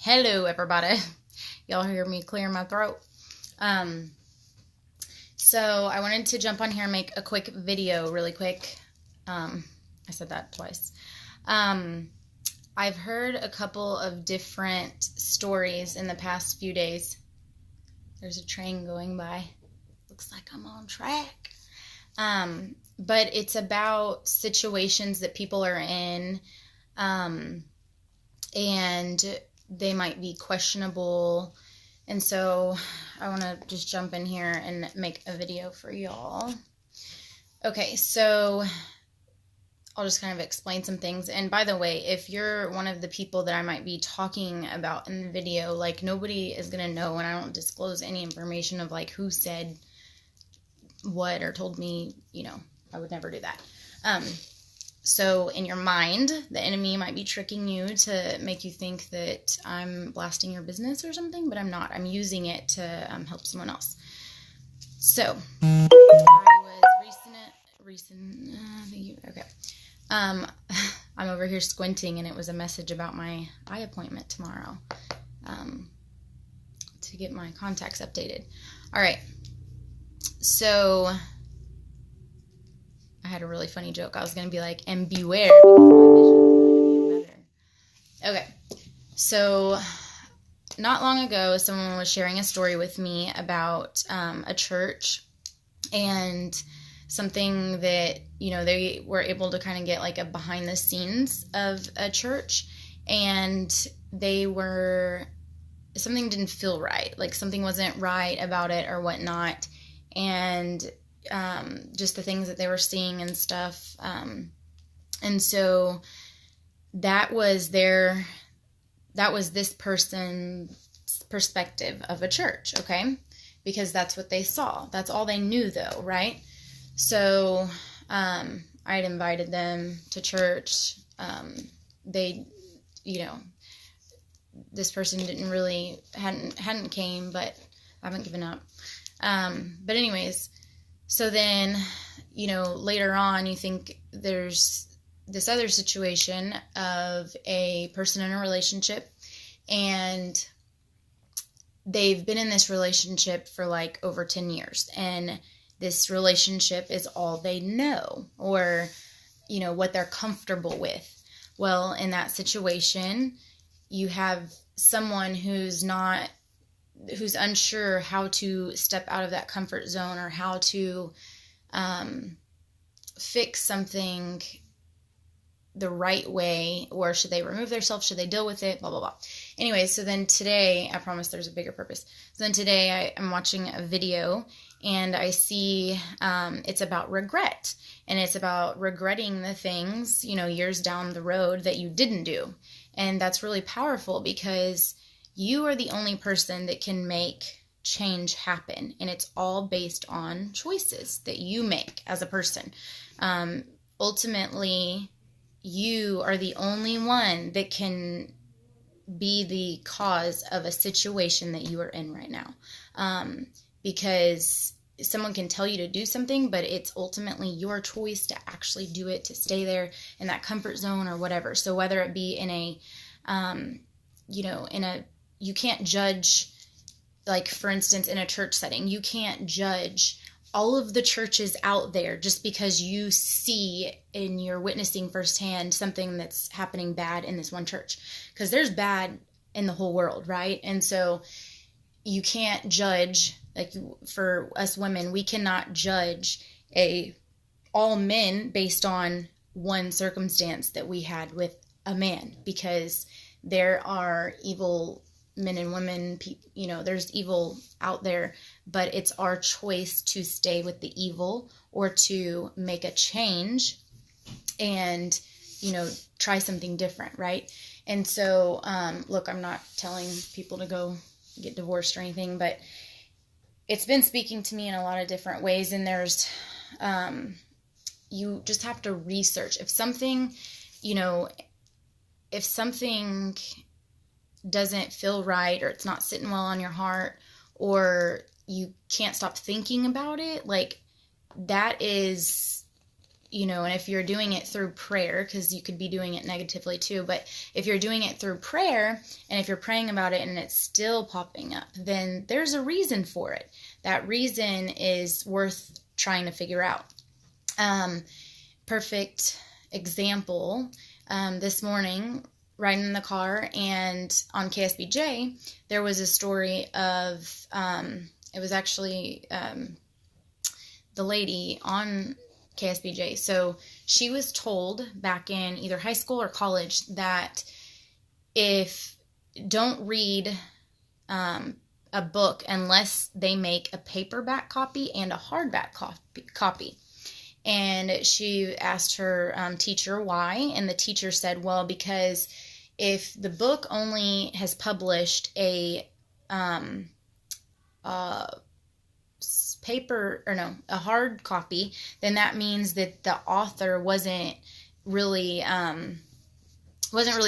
Hello, everybody. Y'all hear me clear my throat. So I wanted to jump on here and make a quick video really quick. I said that twice. I've heard a couple of different stories in the past few days. There's a train going by. Looks like I'm on track. But it's about situations that people are in, and they might be questionable. And so I want to just jump in here and make a video for y'all. Okay, so I'll just kind of explain some things. And by the way, if you're one of the people that I might be talking about in the video, like, nobody is going to know, and I don't disclose any information of like who said what or told me, I would never do that. So in your mind, the enemy might be tricking you to make you think that I'm blasting your business or something, but I'm not. I'm using it to help someone else. So I was okay. I'm over here squinting, and it was a message about my eye appointment tomorrow, to get my contacts updated. All right. So I had a really funny joke. I was going to be like, and beware, because my vision is going to be better. Okay. So not long ago, someone was sharing a story with me about a church and something that, they were able to kind of get like a behind the scenes of a church, and something didn't feel right. Like something wasn't right about it or whatnot. And just the things that they were seeing and stuff. And so that was this person's perspective of a church, okay? Because that's what they saw. That's all they knew, though, right? So I had invited them to church. They, this person hadn't came, but I haven't given up. But anyways, so then, later on, you think there's this other situation of a person in a relationship, and they've been in this relationship for like over 10 years, and this relationship is all they know, or, what they're comfortable with. Well, in that situation, you have someone who's unsure how to step out of that comfort zone, or how to fix something the right way, or should they remove themselves? Should they deal with it? Blah, blah, blah. Anyway, so then today, I promise there's a bigger purpose. So then today I'm watching a video, and I see it's about regret, and it's about regretting the things, years down the road that you didn't do. And that's really powerful, because you are the only person that can make change happen. And it's all based on choices that you make as a person. Ultimately, you are the only one that can be the cause of a situation that you are in right now. Because someone can tell you to do something, but it's ultimately your choice to actually do it, to stay there in that comfort zone or whatever. So whether it be in a, you can't judge, like, for instance, in a church setting, you can't judge all of the churches out there just because you see and you're witnessing firsthand something that's happening bad in this one church. Because there's bad in the whole world, right? And so you can't judge, like, for us women, we cannot judge all men based on one circumstance that we had with a man, because there are evil men and women, there's evil out there, but it's our choice to stay with the evil or to make a change and, try something different, right? And so, look, I'm not telling people to go get divorced or anything, but it's been speaking to me in a lot of different ways. And there's, you just have to research. If something doesn't feel right, or it's not sitting well on your heart, or you can't stop thinking about it, like, that is, and if you're doing it through prayer, because you could be doing it negatively too, but if you're doing it through prayer, and if you're praying about it and it's still popping up, then there's a reason for it. That reason is worth trying to figure out. Perfect example, this morning, riding in the car, and on KSBJ, there was a story of, it was actually the lady on KSBJ. So she was told back in either high school or college that don't read a book unless they make a paperback copy and a hardback copy. And she asked her teacher why, and the teacher said, well, because if the book only has published a hard copy, then that means that the author wasn't really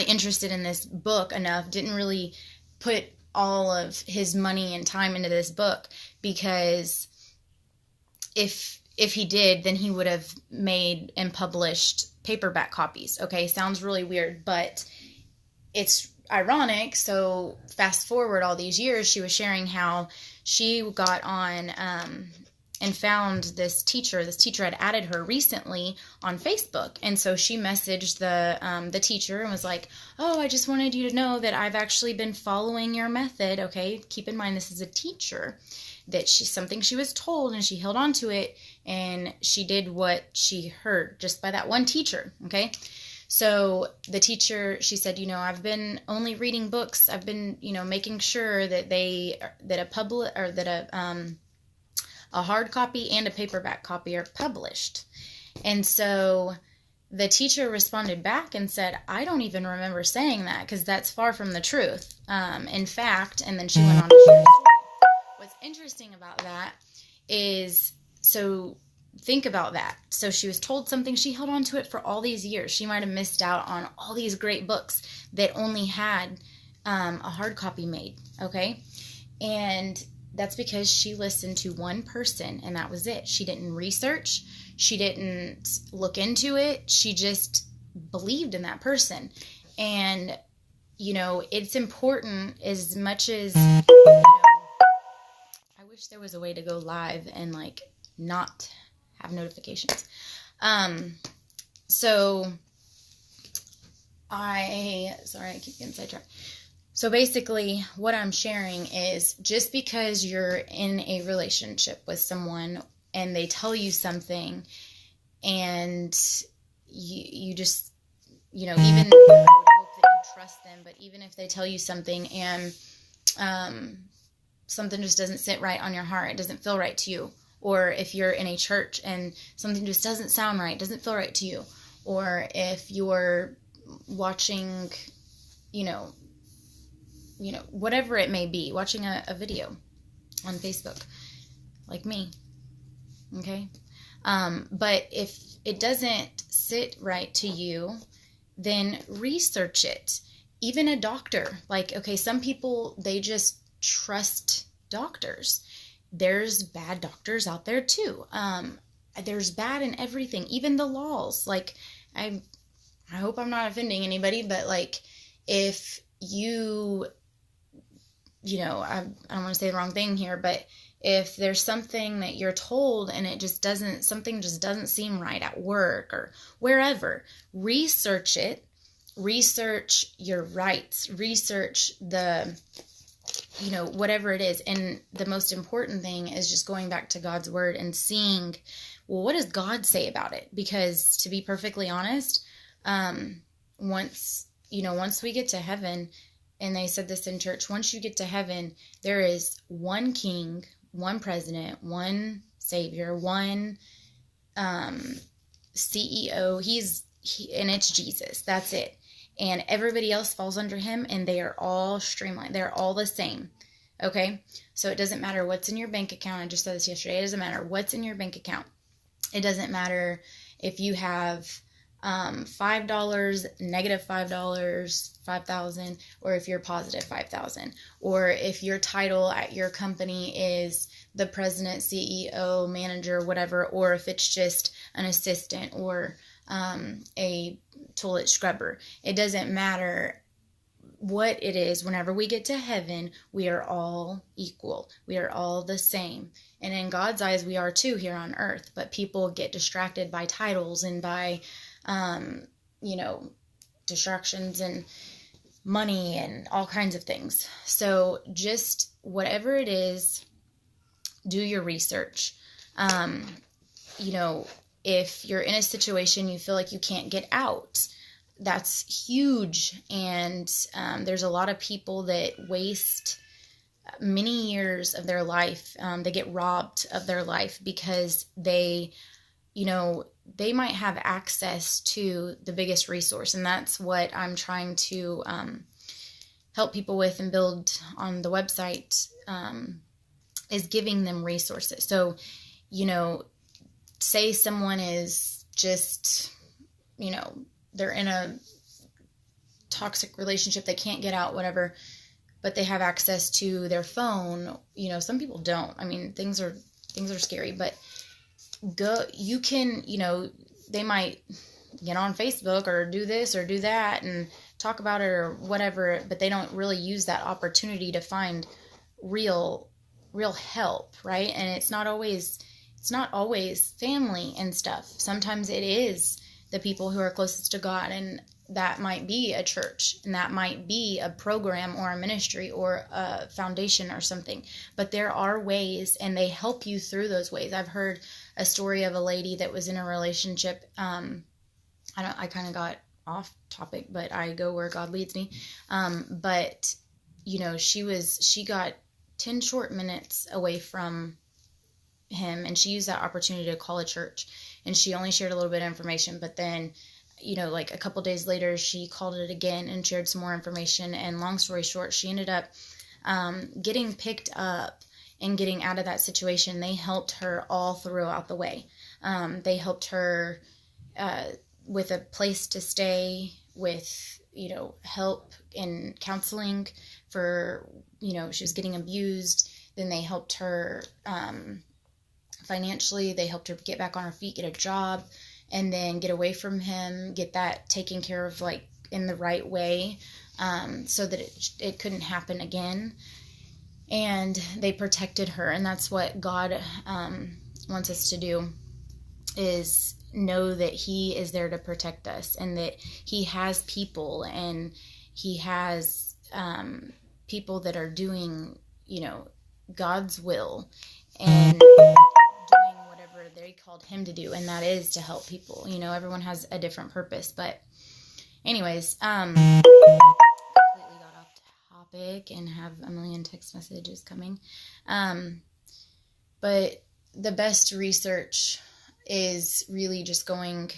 interested in this book enough, didn't really put all of his money and time into this book, because if he did, then he would have made and published paperback copies. Okay, sounds really weird, but it's ironic. So fast forward all these years, she was sharing how she got on and found this teacher. This teacher had added her recently on Facebook, and so she messaged the teacher and was like, "Oh, I just wanted you to know that I've actually been following your method." Okay, keep in mind this is a teacher, that something she was told, and she held on to it, and she did what she heard just by that one teacher. Okay. So the teacher, she said, I've been only reading books. I've been, making sure that a hard copy and a paperback copy are published. And so the teacher responded back and said, I don't even remember saying that, because that's far from the truth. In fact, and then she went on to share the story. What's interesting about that is, so think about that. So she was told something, she held on to it for all these years. She might have missed out on all these great books that only had a hard copy made, okay? And that's because she listened to one person, and that was it. She didn't research. She didn't look into it. She just believed in that person. And, it's important as much as, I wish there was a way to go live and, not have notifications. Sorry, I keep getting sidetracked. So basically what I'm sharing is, just because you're in a relationship with someone and they tell you something, and you just, even I would hope that you trust them, but even if they tell you something and something just doesn't sit right on your heart, it doesn't feel right to you, or if you're in a church and something just doesn't sound right, doesn't feel right to you, or if you're watching, whatever it may be, watching a video on Facebook, like me, okay? But if it doesn't sit right to you, then research it. Even a doctor, some people, they just trust doctors. There's bad doctors out there too. There's bad in everything, even the laws. I hope I'm not offending anybody, but if you, I don't want to say the wrong thing here, but if there's something that you're told and something just doesn't seem right at work or wherever, research it, research your rights, research whatever it is. And the most important thing is just going back to God's word and seeing, well, what does God say about it? Because to be perfectly honest, once we get to heaven, and they said this in church, once you get to heaven, there is one king, one president, one savior, one CEO. And it's Jesus. That's it. And everybody else falls under him, and they are all streamlined. They're all the same. Okay? So it doesn't matter what's in your bank account. I just said this yesterday. It doesn't matter what's in your bank account. It doesn't matter if you have $5, -$5, 5,000, or if you're positive 5,000, or if your title at your company is the president, CEO, manager, whatever, or if it's just an assistant or a toilet scrubber. It doesn't matter what it is. Whenever we get to heaven, we are all equal. We are all the same. And in God's eyes, we are too here on earth. But people get distracted by titles and by, distractions and money and all kinds of things. So just whatever it is, do your research. If you're in a situation you feel like you can't get out, that's huge. And there's a lot of people that waste many years of their life. They get robbed of their life because they might have access to the biggest resource. And that's what I'm trying to help people with and build on the website, is giving them resources. So, say someone is just, they're in a toxic relationship, they can't get out, whatever, but they have access to their phone. Some people don't. I mean, things are scary, but you can, they might get on Facebook or do this or do that and talk about it or whatever, but they don't really use that opportunity to find real help, right? And it's not always family and stuff. Sometimes it is the people who are closest to God, and that might be a church, and that might be a program or a ministry or a foundation or something. But there are ways, and they help you through those ways. I've heard a story of a lady that was in a relationship. I kind of got off topic, but I go where God leads me. But she got 10 short minutes away from him, and she used that opportunity to call a church, and she only shared a little bit of information. But then, like a couple days later, she called it again and shared some more information. And long story short, she ended up getting picked up and getting out of that situation. They helped her all throughout the way. They helped her with a place to stay, with, help and counseling for, she was getting abused. Then they helped her financially. They helped her get back on her feet, get a job, and then get away from him, get that taken care of like in the right way, so that it couldn't happen again. And they protected her. And that's what God wants us to do, is know that he is there to protect us, and that he has people, and he has people that are doing, God's will and doing whatever they called him to do, and that is to help people. Everyone has a different purpose. But anyways, completely got off topic and have a million text messages coming. But the best research is really just going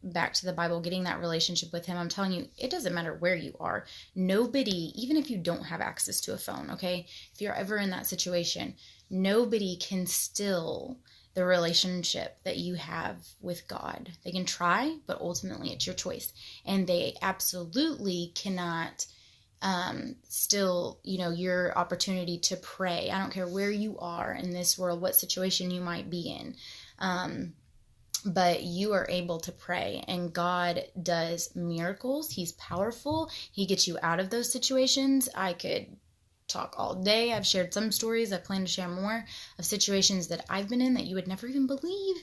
back to the Bible, getting that relationship with him. I'm telling you, it doesn't matter where you are. Nobody, even if you don't have access to a phone, okay, if you're ever in that situation, nobody can still the relationship that you have with God. They can try, but ultimately it's your choice. And they absolutely cannot still, your opportunity to pray. I don't care where you are in this world, what situation you might be in. But you are able to pray, and God does miracles. He's powerful. He gets you out of those situations. I could talk all day. I've shared some stories. I plan to share more of situations that I've been in that you would never even believe.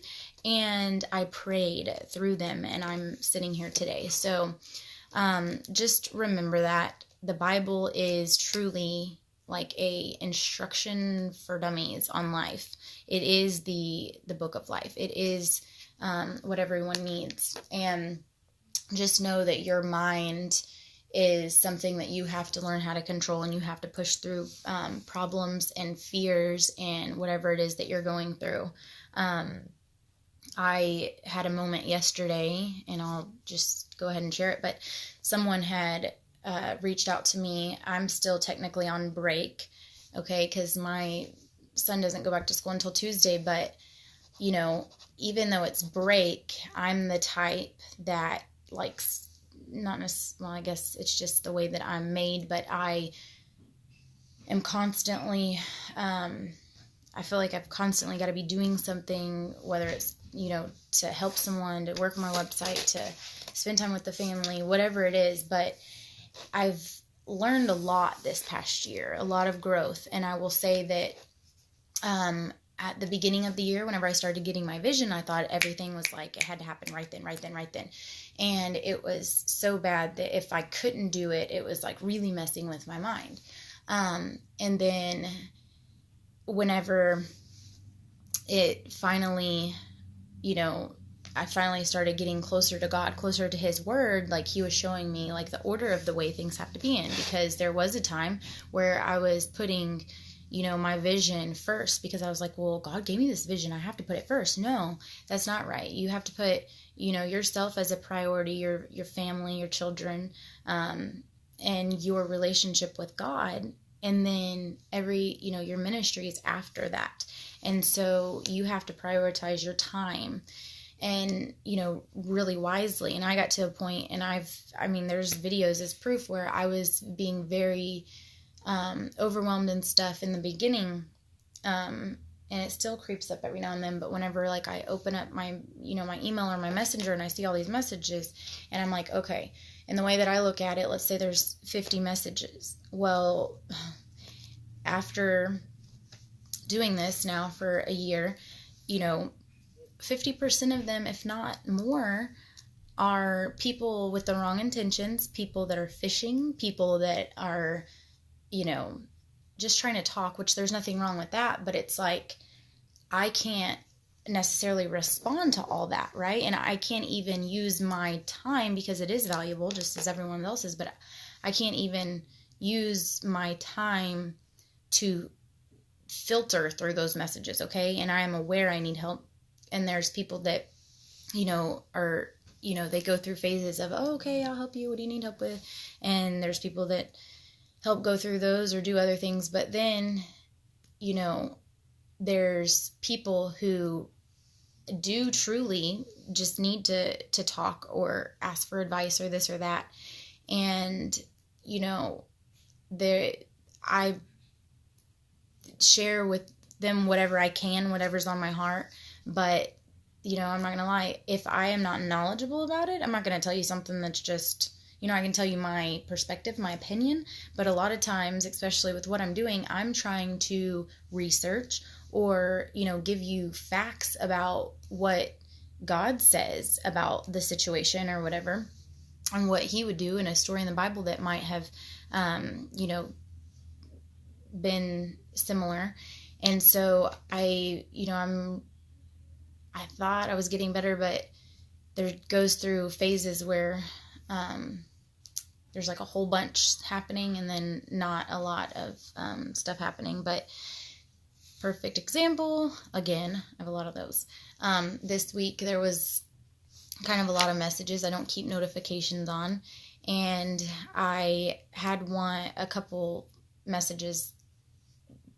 And I prayed through them, and I'm sitting here today. So just remember that the Bible is truly like a instruction for dummies on life. It is the book of life. It is what everyone needs. And just know that your mind is something that you have to learn how to control, and you have to push through problems and fears and whatever it is that you're going through. I had a moment yesterday, and I'll just go ahead and share it, but someone had reached out to me. I'm still technically on break, okay, because my son doesn't go back to school until Tuesday, but even though it's break, I'm the type that likes, not necessarily, well, I guess it's just the way that I'm made, but I am constantly, I feel like I've constantly got to be doing something, whether it's to help someone, to work on my website, to spend time with the family, whatever it is. But I've learned a lot this past year, a lot of growth. And I will say that at the beginning of the year, whenever I started getting my vision, I thought everything was like, it had to happen right then. And it was so bad that if I couldn't do it, it was like really messing with my mind. And then whenever it finally, I finally started getting closer to God, closer to his word, like he was showing me like the order of the way things have to be in, because there was a time where I was putting, my vision first, because I was like, well, God gave me this vision, I have to put it first. No, that's not right. You have to put, yourself as a priority, your family, your children, and your relationship with God. And then your ministry is after that. And so you have to prioritize your time and, really wisely. And I got to a point, and there's videos as proof where I was being very overwhelmed and stuff in the beginning. And it still creeps up every now and then, but whenever like I open up my, my email or my messenger and I see all these messages, and I'm like, okay. And the way that I look at it, let's say there's 50 messages. Well, after doing this now for a year, 50% of them, if not more, are people with the wrong intentions, people that are fishing, people that are, just trying to talk, which there's nothing wrong with that, but it's like, I can't necessarily respond to all that, right? And I can't even use my time, because it is valuable just as everyone else's, but I can't even use my time to filter through those messages, okay? And I am aware I need help. And there's people that, are, they go through phases of, oh, okay, I'll help you. What do you need help with? And there's people that help go through those or do other things. But then, there's people who do truly just need to talk or ask for advice or this or that. And, I share with them whatever I can, whatever's on my heart. But, I'm not going to lie. If I am not knowledgeable about it, I'm not going to tell you something that's just, I can tell you my perspective, my opinion. But a lot of times, especially with what I'm doing, I'm trying to research or, give you facts about what God says about the situation or whatever, and what he would do in a story in the Bible that might have, been similar. And so I thought I was getting better, but there goes through phases where there's like a whole bunch happening and then not a lot of stuff happening. But perfect example, again, I have a lot of those. This week there was kind of a lot of messages. I don't keep notifications on, and I had a couple messages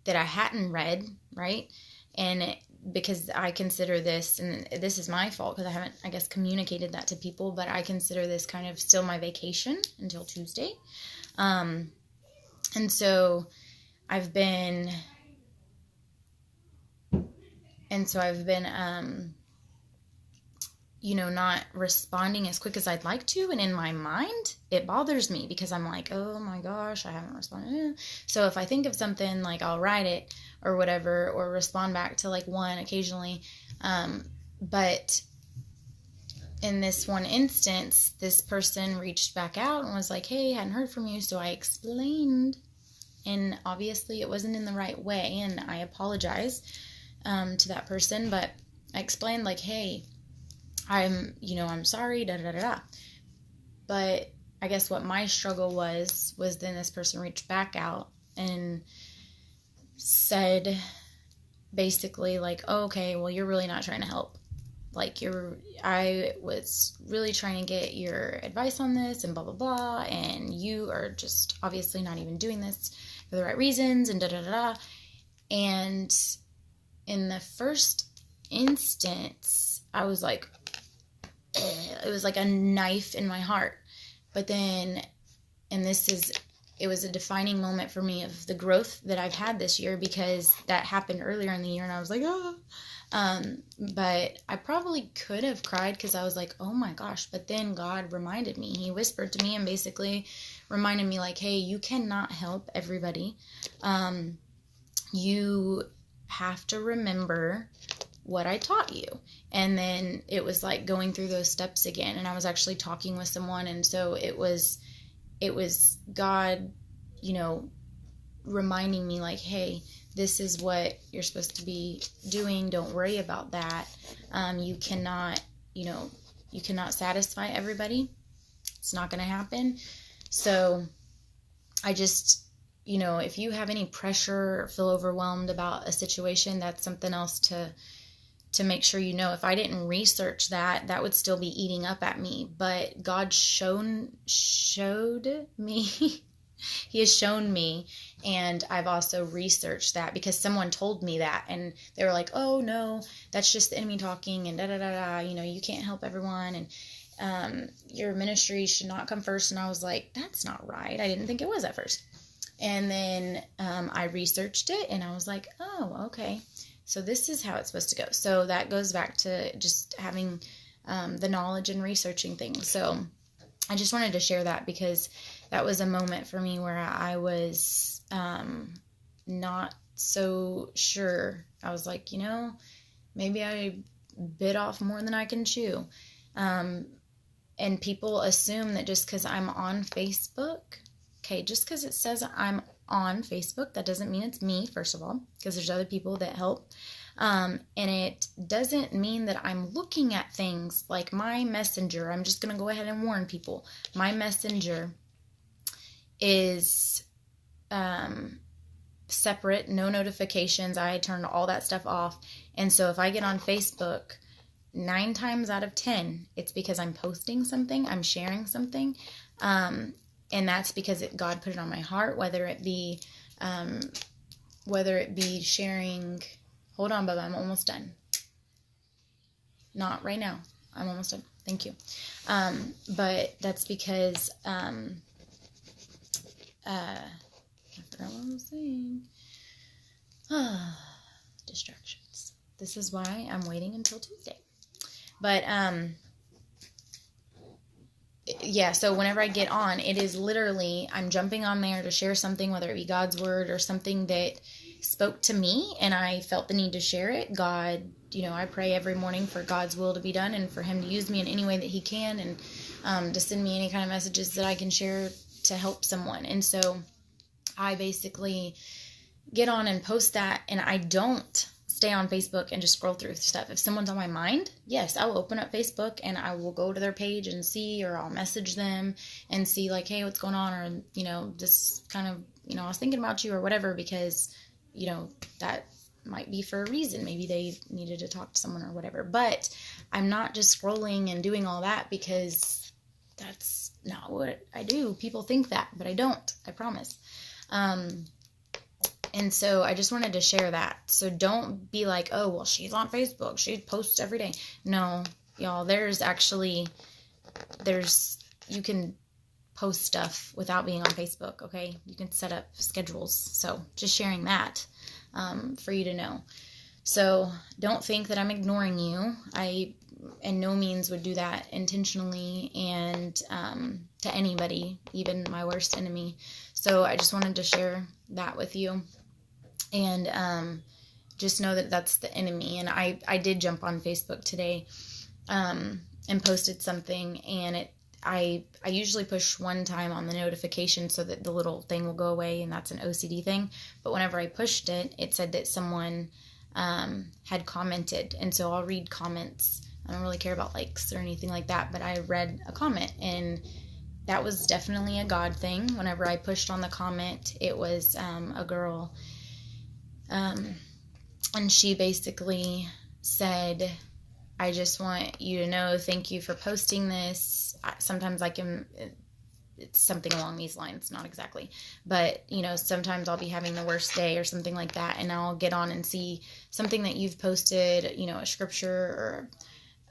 that I hadn't read, right? And because I consider this, and this is my fault because I haven't, I guess, communicated that to people, but I consider this kind of still my vacation until Tuesday. And so I've been, not responding as quick as I'd like to. And in my mind, it bothers me because I'm like, oh my gosh, I haven't responded. So if I think of something, like I'll write it or whatever, or respond back to like one occasionally. But in this one instance, this person reached back out and was like, hey, hadn't heard from you. So I explained, and obviously it wasn't in the right way. And I apologize to that person, but I explained like, hey, I'm sorry, da da da da. But I guess what my struggle was then this person reached back out and said basically like, oh, okay, well, you're really not trying to help. Like, I was really trying to get your advice on this and blah, blah, blah. And you are just obviously not even doing this for the right reasons and da da da da. And in the first instance, I was like, it was like a knife in my heart. But then, and this is it was a defining moment for me of the growth that I've had this year, because that happened earlier in the year and I was like, oh. But I probably could have cried because I was like, oh my gosh. But then God reminded me, he whispered to me and basically reminded me like, hey, you cannot help everybody. You have to remember what I taught you. And then it was like going through those steps again. And I was actually talking with someone. And so it was God, reminding me like, hey, this is what you're supposed to be doing. Don't worry about that. You cannot satisfy everybody. It's not going to happen. So I just, if you have any pressure or feel overwhelmed about a situation, that's something else to make sure if I didn't research that would still be eating up at me. But God showed me. He has shown me, and I've also researched that because someone told me that, and they were like, oh no, that's just the enemy talking, and da-da-da-da, you can't help everyone, and your ministry should not come first. And I was like, that's not right. I didn't think it was at first. And then I researched it, and I was like, oh, okay. So this is how it's supposed to go. So that goes back to just having the knowledge and researching things. So I just wanted to share that because that was a moment for me where I was not so sure. I was like, maybe I bit off more than I can chew. And people assume that just because I'm on Facebook, just because it says I'm on Facebook, that doesn't mean it's me, first of all, because there's other people that help. And it doesn't mean that I'm looking at things like my messenger. I'm just going to go ahead and warn people. My messenger is separate, no notifications. I turned all that stuff off. And so if I get on Facebook, 9 times out of 10, it's because I'm posting something, I'm sharing something. And that's because God put it on my heart, whether it be sharing. Hold on, Bubba, I'm almost done. Not right now. I'm almost done. Thank you. But that's because I forgot what I was saying. Distractions. This is why I'm waiting until Tuesday. But yeah, so whenever I get on, it is literally, I'm jumping on there to share something, whether it be God's word or something that spoke to me and I felt the need to share it. God, I pray every morning for God's will to be done and for him to use me in any way that he can, and to send me any kind of messages that I can share to help someone. And so I basically get on and post that, and I don't stay on Facebook and just scroll through stuff. If someone's on my mind, yes, I will open up Facebook and I will go to their page and see, or I'll message them and see like, hey, what's going on? Or, this kind of, I was thinking about you or whatever, because, that might be for a reason. Maybe they needed to talk to someone or whatever. But I'm not just scrolling and doing all that because that's not what I do. People think that, but I don't, I promise. And so I just wanted to share that. So don't be like, oh, well, she's on Facebook, she posts every day. No, y'all, you can post stuff without being on Facebook, okay? You can set up schedules. So just sharing that for you to know. So don't think that I'm ignoring you. I in no means would do that intentionally and to anybody, even my worst enemy. So I just wanted to share that with you. And just know that that's the enemy. And I did jump on Facebook today and posted something, and I usually push one time on the notification so that the little thing will go away, and that's an OCD thing. But whenever I pushed it, it said that someone had commented, and so I'll read comments. I don't really care about likes or anything like that, but I read a comment, and that was definitely a God thing. Whenever I pushed on the comment, it was a girl, and she basically said, I just want you to know, thank you for posting this. Sometimes it's something along these lines, not exactly, but sometimes I'll be having the worst day or something like that, and I'll get on and see something that you've posted, a scripture or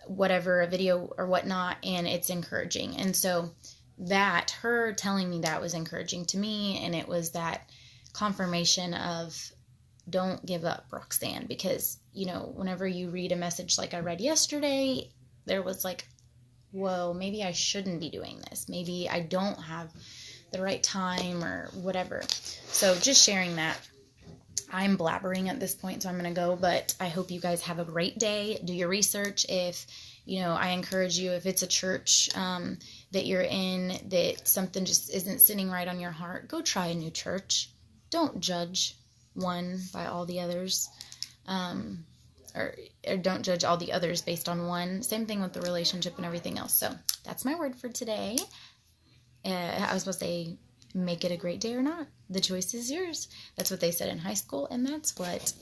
whatever, a video or whatnot, and it's encouraging. And so her telling me that was encouraging to me, and it was that confirmation of don't give up, Roxanne, because, you know, whenever you read a message like I read yesterday, there was like, whoa, maybe I shouldn't be doing this. Maybe I don't have the right time or whatever. So just sharing that. I'm blabbering at this point, so I'm going to go, but I hope you guys have a great day. Do your research. If, you know, I encourage you, if it's a church that you're in, that something just isn't sitting right on your heart, go try a new church. Don't judge one by all the others, or don't judge all the others based on one. Same thing with the relationship and everything else. So that's my word for today. I was supposed to say, make it a great day or not. The choice is yours. That's what they said in high school, and that's what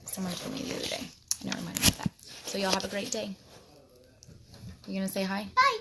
someone told me the other day. And it reminded me of that. So y'all have a great day. You gonna say hi? Bye.